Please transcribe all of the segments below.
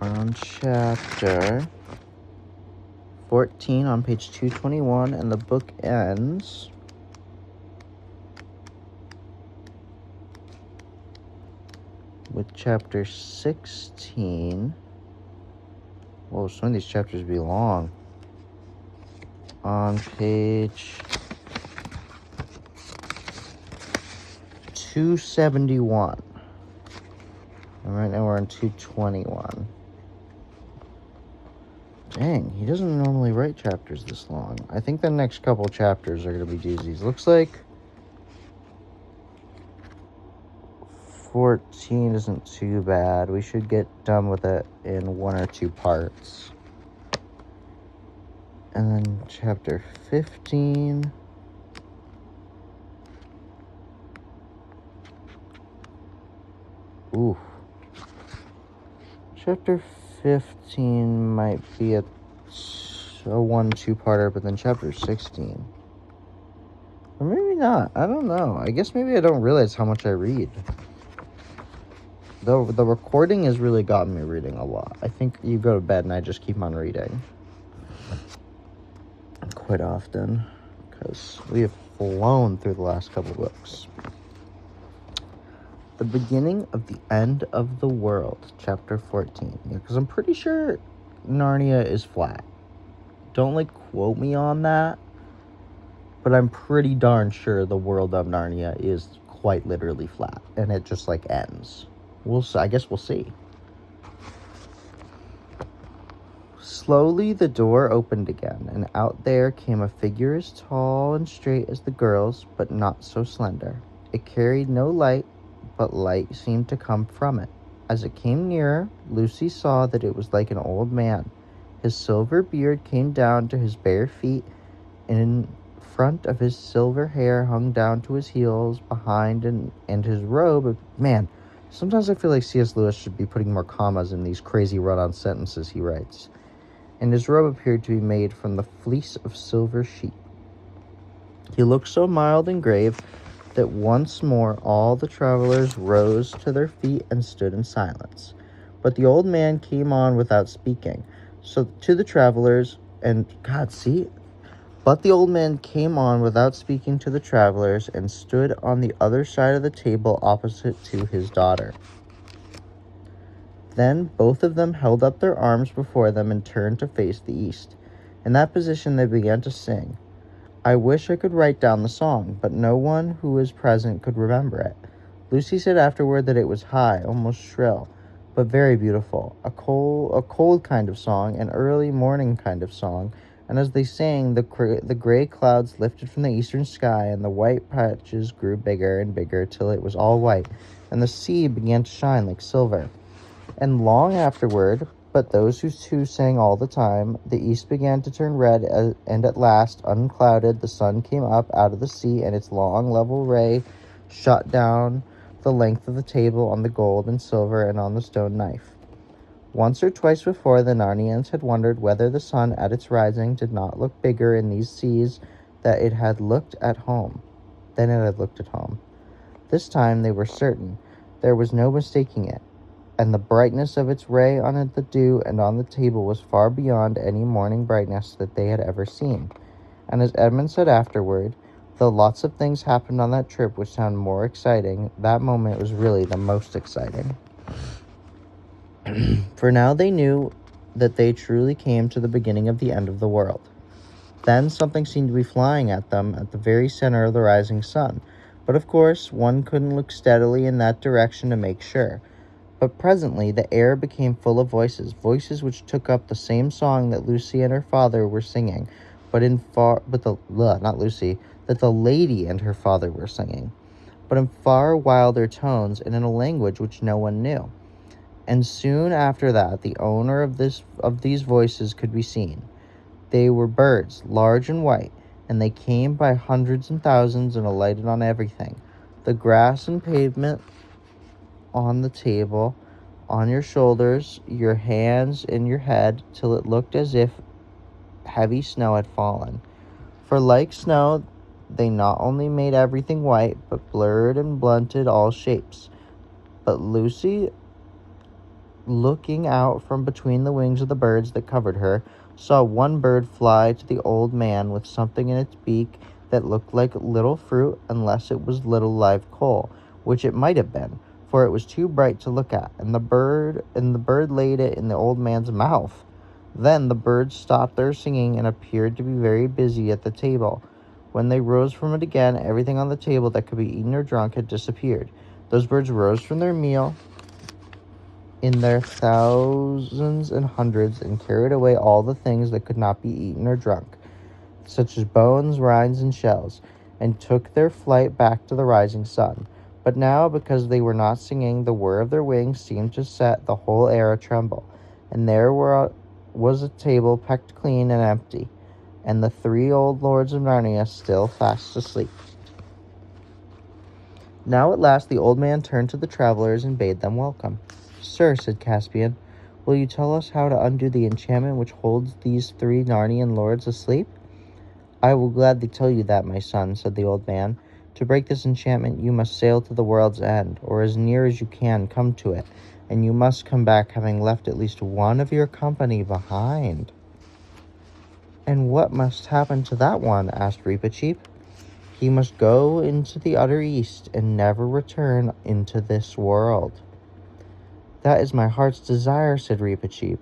are on chapter 14 on page 221, and the book ends with chapter 16. Whoa, some of these chapters be long. On page 271. And right now we're on 221. Dang, he doesn't normally write chapters this long. I think the next couple chapters are going to be doozies. Looks like 14 isn't too bad. We should get done with it in 1 or 2 parts. And then chapter 15. Ooh. Chapter 15 might be a 1-2-parter, but then chapter 16. Or maybe not. I don't know. I guess maybe I don't realize how much I read. The recording has really gotten me reading a lot. I think you go to bed and I just keep on reading. Quite often. Because we have flown through the last couple books. The beginning of the end of the world, chapter 14. Yeah, because I'm pretty sure Narnia is flat. Don't, quote me on that. But I'm pretty darn sure the world of Narnia is quite literally flat. And it just, ends. I guess we'll see. Slowly, the door opened again, and out there came a figure as tall and straight as the girls, but not so slender. It carried no light, but light seemed to come from it. As it came nearer, Lucy saw that it was like an old man. His silver beard came down to his bare feet, and in front of his silver hair hung down to his heels behind, and his robe. Man, sometimes I feel like C.S. Lewis should be putting more commas in these crazy run-on sentences he writes. And his robe appeared to be made from the fleece of silver sheep. He looked so mild and grave that once more all the travelers rose to their feet and stood in silence. But the old man came on without speaking. So to the travelers, But the old man came on without speaking to the travelers and stood on the other side of the table opposite to his daughter. Then both of them held up their arms before them and turned to face the east. In that position they began to sing. I wish I could write down the song, but no one who was present could remember it. Lucy said afterward that it was high, almost shrill, but very beautiful, a cold kind of song, an early morning kind of song, and as they sang, the gray clouds lifted from the eastern sky, and the white patches grew bigger and bigger till it was all white, and the sea began to shine like silver. And long afterward, but those who sang all the time, the east began to turn red, and at last, unclouded, the sun came up out of the sea, and its long, level ray shot down the length of the table on the gold and silver and on the stone knife. Once or twice before, the Narnians had wondered whether the sun at its rising did not look bigger in these seas than it had looked at home. This time they were certain. There was no mistaking it. And the brightness of its ray on the dew and on the table was far beyond any morning brightness that they had ever seen. And as Edmund said afterward, though lots of things happened on that trip which sound more exciting, that moment was really the most exciting. For now they knew that they truly came to the beginning of the end of the world. Then something seemed to be flying at them at the very center of the rising sun. But of course, one couldn't look steadily in that direction to make sure. But presently the air became full of voices which took up the same song that Lucy and her father were singing, that the lady and her father were singing, but in far wilder tones and in a language which no one knew. And soon after that, the owner of these voices could be seen. They were birds, large and white, and they came by hundreds and thousands and alighted on everything, the grass and pavement, on the table, on your shoulders, your hands, and your head, till it looked as if heavy snow had fallen. For like snow, they not only made everything white, but blurred and blunted all shapes. But Lucy looking out from between the wings of the birds that covered her, saw one bird fly to the old man with something in its beak that looked like little fruit unless it was little live coal, which it might have been, for it was too bright to look at, and the bird laid it in the old man's mouth. Then the birds stopped their singing and appeared to be very busy at the table. When they rose from it again, everything on the table that could be eaten or drunk had disappeared. Those birds rose from their meal in their thousands and hundreds and carried away all the things that could not be eaten or drunk, such as bones, rinds, and shells, and took their flight back to the rising sun. But now, because they were not singing, the whir of their wings seemed to set the whole air a-tremble, and there was a table pecked clean and empty, and the 3 old lords of Narnia still fast asleep. Now at last the old man turned to the travelers and bade them welcome. "Sir," said Caspian, "will you tell us how to undo the enchantment which holds these 3 Narnian lords asleep?" "I will gladly tell you that, my son," said the old man. "To break this enchantment you must sail to the world's end, or as near as you can come to it, and you must come back having left at least one of your company behind." "And what must happen to that one?" asked Reepicheep. "He must go into the utter east and never return into this world." "That is my heart's desire," said Reepicheep.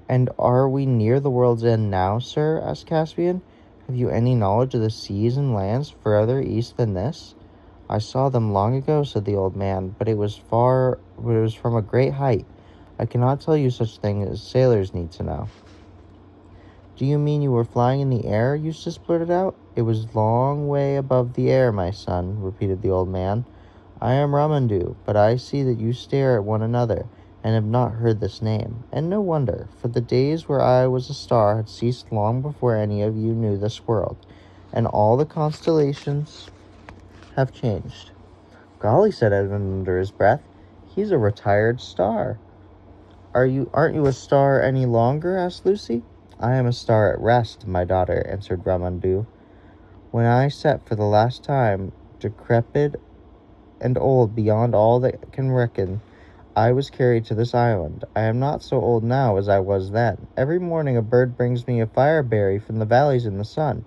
"And are we near the world's end now, sir?" asked Caspian. "Have you any knowledge of the seas and lands further east than this?" "I saw them long ago," said the old man, but it was from a great height. I cannot tell you such things as sailors need to know." "Do you mean you were flying in the air?" Eustace blurted out. "It was long way above the air, my son," repeated the old man. "I am Ramandu, but I see that you stare at one another, and have not heard this name. And no wonder, for the days where I was a star had ceased long before any of you knew this world, and all the constellations have changed." "Golly," said Edmund under his breath, "he's a retired star." Aren't you a star any longer?" asked Lucy. "I am a star at rest, my daughter," answered Ramandu. "When I set for the last time, decrepit and old beyond all that can reckon, I was carried to this island. I am not so old now as I was then. Every morning a bird brings me a fireberry from the valleys in the sun,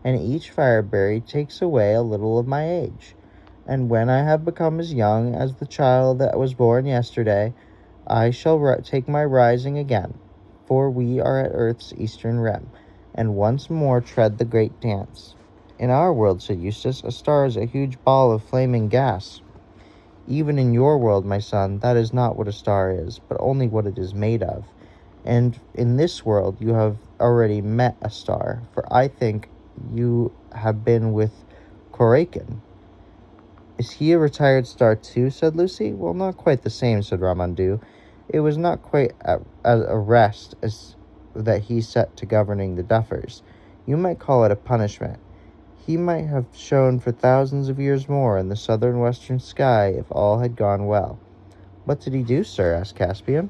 and each fireberry takes away a little of my age. And when I have become as young as the child that was born yesterday, I shall take my rising again, for we are at Earth's eastern rim, and once more tread the great dance." "In our world," said Eustace, "a star is a huge ball of flaming gas." "Even in your world, my son, that is not what a star is, but only what it is made of. And in this world you have already met a star, for I think you have been with Korakin." "Is he a retired star too?" said Lucy. "Well, not quite the same," said Ramandu. "It was not quite at a rest as that he set to governing the Duffers. You might call it a punishment. He might have shone for thousands of years more in the southern western sky if all had gone well." "What did he do, sir?" asked Caspian.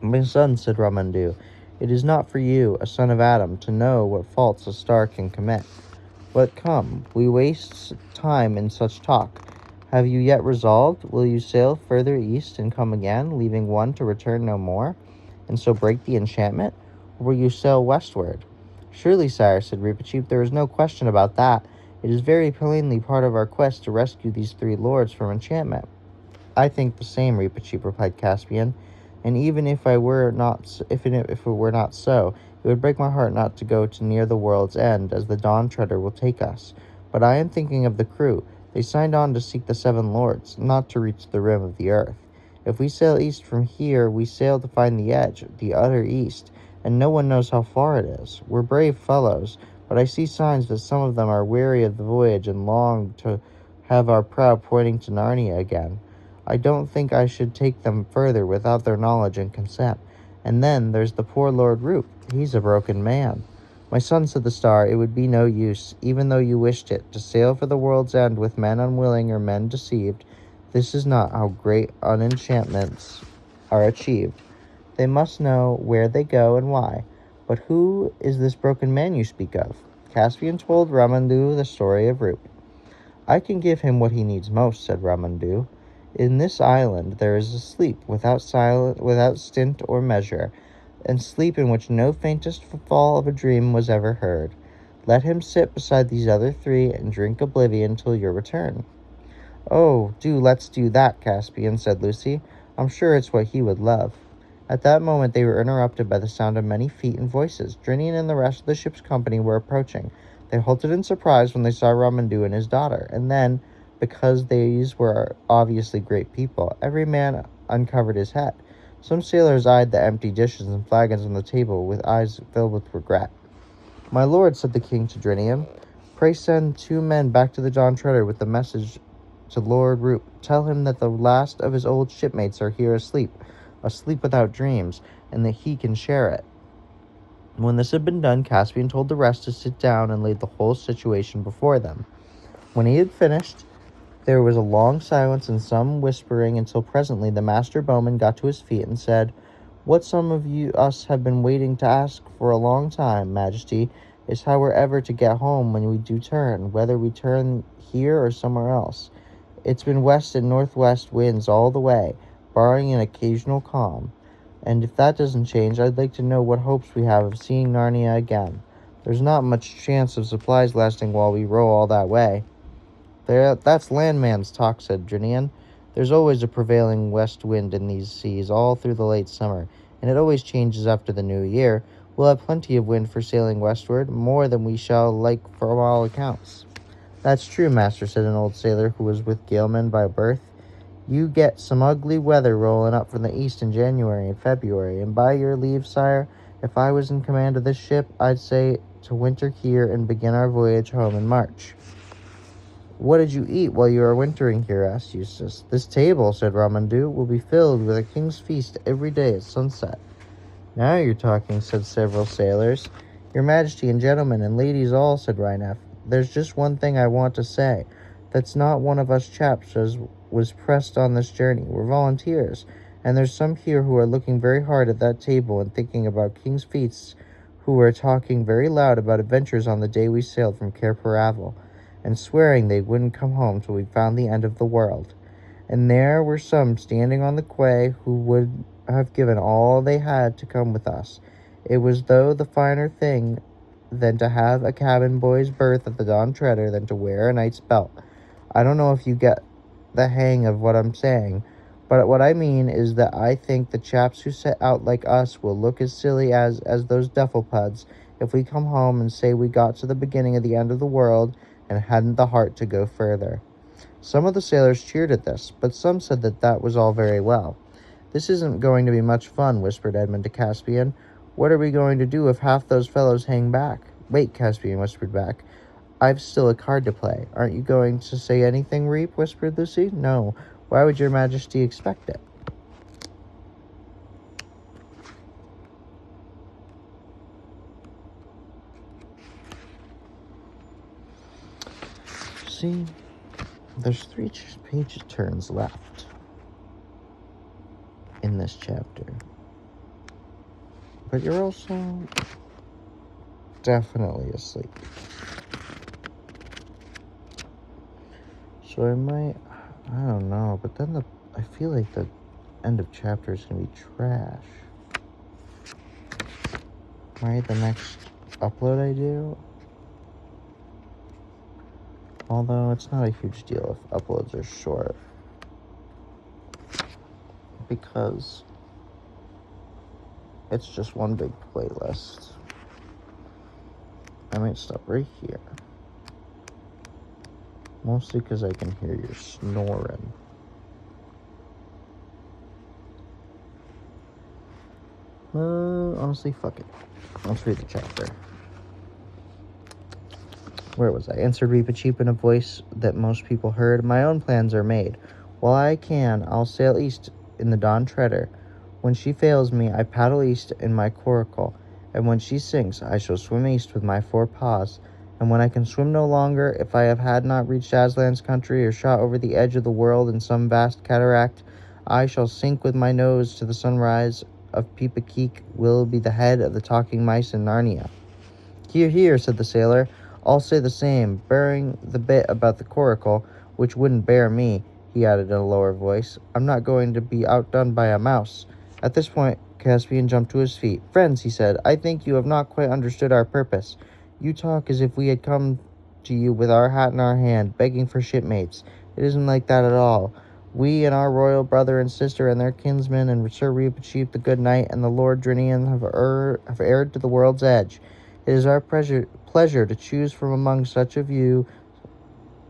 "My son," said Ramandu, "it is not for you, a son of Adam, to know what faults a star can commit. But come, we waste time in such talk. Have you yet resolved? Will you sail further east and come again, leaving one to return no more, and so break the enchantment? Or will you sail westward?" "Surely, sire," said Reepicheep, "there is no question about that. It is very plainly part of our quest to rescue these 3 lords from enchantment." "I think the same, Reepicheep," replied Caspian, "and even if it were not so, it would break my heart not to go to near the world's end, as the Dawn Treader will take us. But I am thinking of the crew. They signed on to seek the 7 lords, not to reach the rim of the earth. If we sail east from here, we sail to find the edge, the utter east, and no one knows how far it is. We're brave fellows, but I see signs that some of them are weary of the voyage and long to have our prow pointing to Narnia again. I don't think I should take them further without their knowledge and consent. And then there's the poor Lord Roop. He's a broken man." "My son," said the star, "it would be no use, even though you wished it, to sail for the world's end with men unwilling or men deceived. This is not how great unenchantments are achieved. They must know where they go and why. But who is this broken man you speak of?" Caspian told Ramandu the story of Roop. "I can give him what he needs most," said Ramandu. In this island there is a sleep without stint or measure, and sleep in which no faintest fall of a dream was ever heard. Let him sit beside these other three and drink oblivion till your return." "Oh, let's do that, Caspian," said Lucy. "I'm sure it's what he would love." At that moment they were interrupted by the sound of many feet and voices. Drinian and the rest of the ship's company were approaching. They halted in surprise when they saw Ramandu and his daughter, and then, because these were obviously great people, every man uncovered his head. Some sailors eyed the empty dishes and flagons on the table with eyes filled with regret. "My lord," said the king to Drinian, "pray send 2 men back to the John Treader with the message to Lord Roop. Tell him that the last of his old shipmates are here asleep without dreams, and that he can share it." When this had been done, Caspian told the rest to sit down and laid the whole situation before them. When he had finished, there was a long silence and some whispering until presently the master bowman got to his feet and said, "What some of us have been waiting to ask for a long time, Majesty, is how we're ever to get home when we do turn, whether we turn here or somewhere else. It's been west and northwest winds all the way, barring an occasional calm. And if that doesn't change, I'd like to know what hopes we have of seeing Narnia again. There's not much chance of supplies lasting while we row all that way." "That's landman's talk," said Drinian. "There's always a prevailing west wind in these seas all through the late summer, and it always changes after the new year. We'll have plenty of wind for sailing westward, more than we shall like for all accounts." "That's true, master," said an old sailor who was with Galeman by birth. "You get some ugly weather rolling up from the east in January and February, and by your leave, sire, if I was in command of this ship, I'd say to winter here and begin our voyage home in March." "What did you eat while you were wintering here?" asked Eustace. "This table," said Ramandu, "will be filled with a king's feast every day at sunset." "Now you're talking," said several sailors. "Your Majesty and gentlemen and ladies all," said Rhinef, "there's just one thing I want to say. That's not one of us chaps as was pressed on this journey. We're volunteers, and there's some here who are looking very hard at that table and thinking about king's feasts, who were talking very loud about adventures on the day we sailed from Cair Paravel, and swearing they wouldn't come home till we found the end of the world. And there were some standing on the quay who would have given all they had to come with us. It was though the finer thing than to have a cabin boy's berth at the Don Treader than to wear a knight's belt. I don't know if you get the hang of what I'm saying, but what I mean is that I think the chaps who set out like us will look as silly as those dufflepuds if we come home and say we got to the beginning of the end of the world and hadn't the heart to go further." Some of the sailors cheered at this, but some said that was all very well. "This isn't going to be much fun," whispered Edmund to Caspian. "What are we going to do if half those fellows hang back?" "Wait," Caspian whispered back. "I've still a card to play." "Aren't you going to say anything, Reep?" whispered Lucy. "No. Why would your Majesty expect it?" See, there's 3 page turns left in this chapter. But you're also definitely asleep. So I don't know, but then I feel like the end of chapter is going to be trash. Right, the next upload I do. Although it's not a huge deal if uploads are short, because it's just one big playlist. I might stop right here. Mostly because I can hear you snoring. Honestly, fuck it. Let's read the chapter. Where was I? Answered Reepicheep in a voice that most people heard. "My own plans are made. While I can, I'll sail east in the Don Treader. When she fails me, I paddle east in my coracle, and when she sinks, I shall swim east with my 4 paws. And when I can swim no longer, if I had not reached Aslan's country or shot over the edge of the world in some vast cataract, I shall sink with my nose to the sunrise of Peepakeek, will be the head of the talking mice in Narnia." "Hear, hear," said the sailor. "I'll say the same, bearing the bit about the coracle, which wouldn't bear me. he added in a lower voice. I'm not going to be outdone by a mouse. At this point, Caspian jumped to his feet. Friends, he said, I think you have not quite understood our purpose. You talk as if we had come to you with our hat in our hand, begging for shipmates. It isn't like that at all. We and our royal brother and sister and their kinsmen and Sir Reepicheep the Good Knight and the Lord Drinian have erred to the world's edge. It is our pleasure to choose from among such of you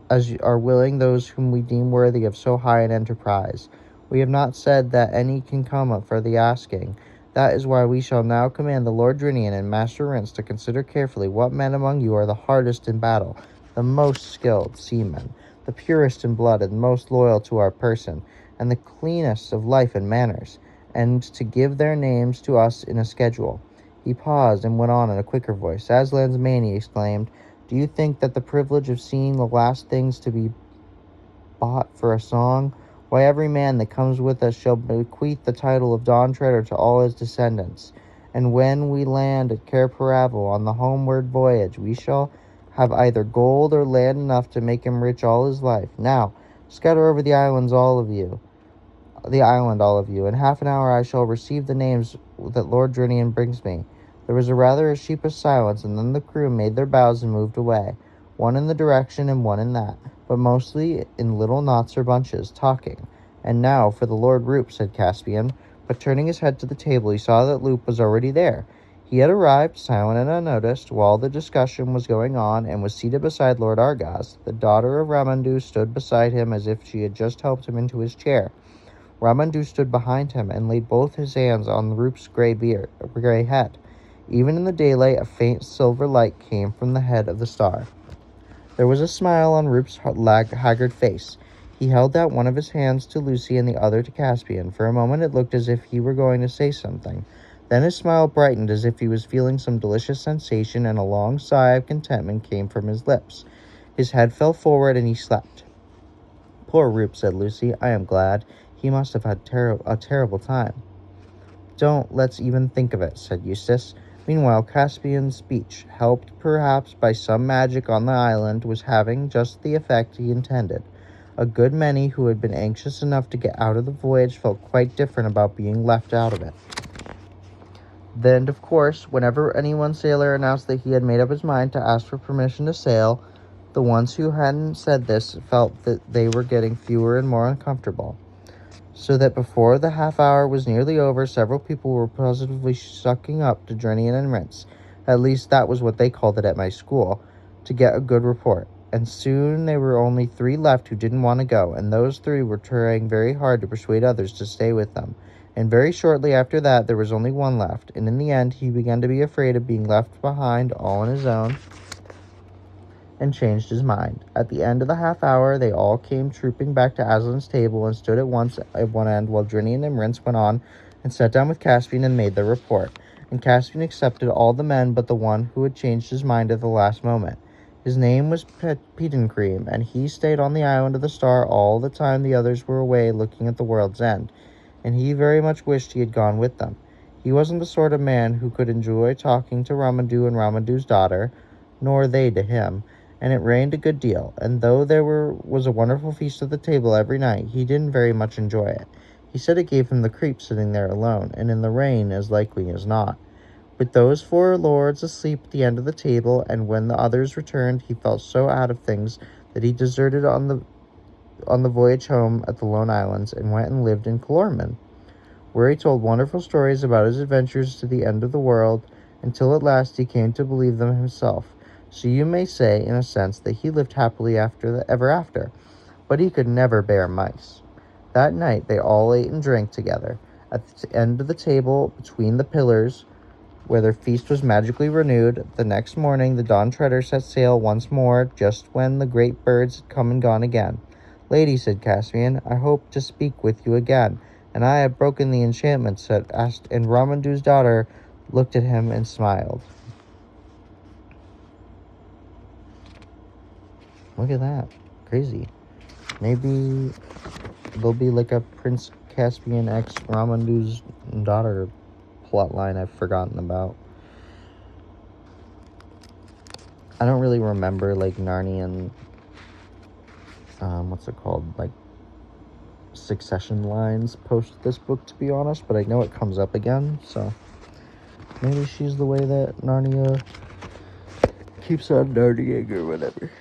as are willing those whom we deem worthy of so high an enterprise. We have not said that any can come up for the asking. That is why we shall now command the Lord Drinian and Master Rince to consider carefully what men among you are the hardest in battle, the most skilled seamen, the purest in blood and most loyal to our person, and the cleanest of life and manners, and to give their names to us in a schedule. He paused and went on in a quicker voice. Aslan's man, he exclaimed, do you think that the privilege of seeing the last things to be bought for a song? Why, every man that comes with us shall bequeath the title of Dawn Treader to all his descendants. And when we land at Cair Paravel on the homeward voyage, we shall have either gold or land enough to make him rich all his life. Now, scatter over the island, all of you. In half an hour I shall receive the names that Lord Drinian brings me. There was a sheepish silence, and then the crew made their bows and moved away, one in the direction and one in that, but mostly in little knots or bunches, talking. And now for the Lord Roop, said Caspian, but turning his head to the table he saw that Loop was already there. He had arrived, silent and unnoticed, while the discussion was going on, and was seated beside Lord Argos. The daughter of Ramandu stood beside him as if she had just helped him into his chair. Ramandu stood behind him and laid both his hands on the Roop's gray head. Even in the daylight, a faint silver light came from the head of the star. There was a smile on Roop's haggard face. He held out one of his hands to Lucy and the other to Caspian. For a moment it looked as if he were going to say something. Then his smile brightened as if he was feeling some delicious sensation, and a long sigh of contentment came from his lips. His head fell forward and he slept. Poor Roop, said Lucy. I am glad. He must have had a terrible time. Let's even think of it, said Eustace. Meanwhile, Caspian's speech, helped perhaps by some magic on the island, was having just the effect he intended. A good many who had been anxious enough to get out of the voyage felt quite different about being left out of it. Then, of course, whenever any one sailor announced that he had made up his mind to ask for permission to sail, the ones who hadn't said this felt that they were getting fewer and more uncomfortable. So that before the half hour was nearly over, several people were positively sucking up to Drinian and Rince. At least that was what they called it at my school, to get a good report. And soon there were only 3 left who didn't want to go, and those 3 were trying very hard to persuade others to stay with them. And very shortly after that, there was only 1 left, and in the end he began to be afraid of being left behind all on his own, and changed his mind. At the end of the half hour, they all came trooping back to Aslan's table and stood at once at one end while Drinian and Rince went on and sat down with Caspian and made their report. And Caspian accepted all the men but the one who had changed his mind at the last moment. His name was Petencream, and he stayed on the island of the Star all the time the others were away looking at the world's end, and he very much wished he had gone with them. He wasn't the sort of man who could enjoy talking to Ramandu and Ramandu's daughter, nor they to him, and it rained a good deal, and though there was a wonderful feast at the table every night, he didn't very much enjoy it. He said it gave him the creeps sitting there alone, and in the rain as likely as not. With those 4 lords asleep at the end of the table, and when the others returned, he felt so out of things that he deserted on the voyage home at the Lone Islands and went and lived in Calormen, where he told wonderful stories about his adventures to the end of the world, until at last he came to believe them himself. So you may say, in a sense, that he lived happily ever after, but he could never bear mice. That night they all ate and drank together. At the end of the table, between the pillars, where their feast was magically renewed, the next morning the Dawn Treader set sail once more, just when the great birds had come and gone again. Lady, said Caspian, I hope to speak with you again, and I have broken the enchantment, and Ramandu's daughter looked at him and smiled. Look at that. Crazy. Maybe there'll be like a Prince Caspian X Ramandu's daughter plotline I've forgotten about. I don't really remember like Narnian, what's it called? Like Succession lines post this book, to be honest, but I know it comes up again, so maybe she's the way that Narnia keeps on Narniaing or whatever.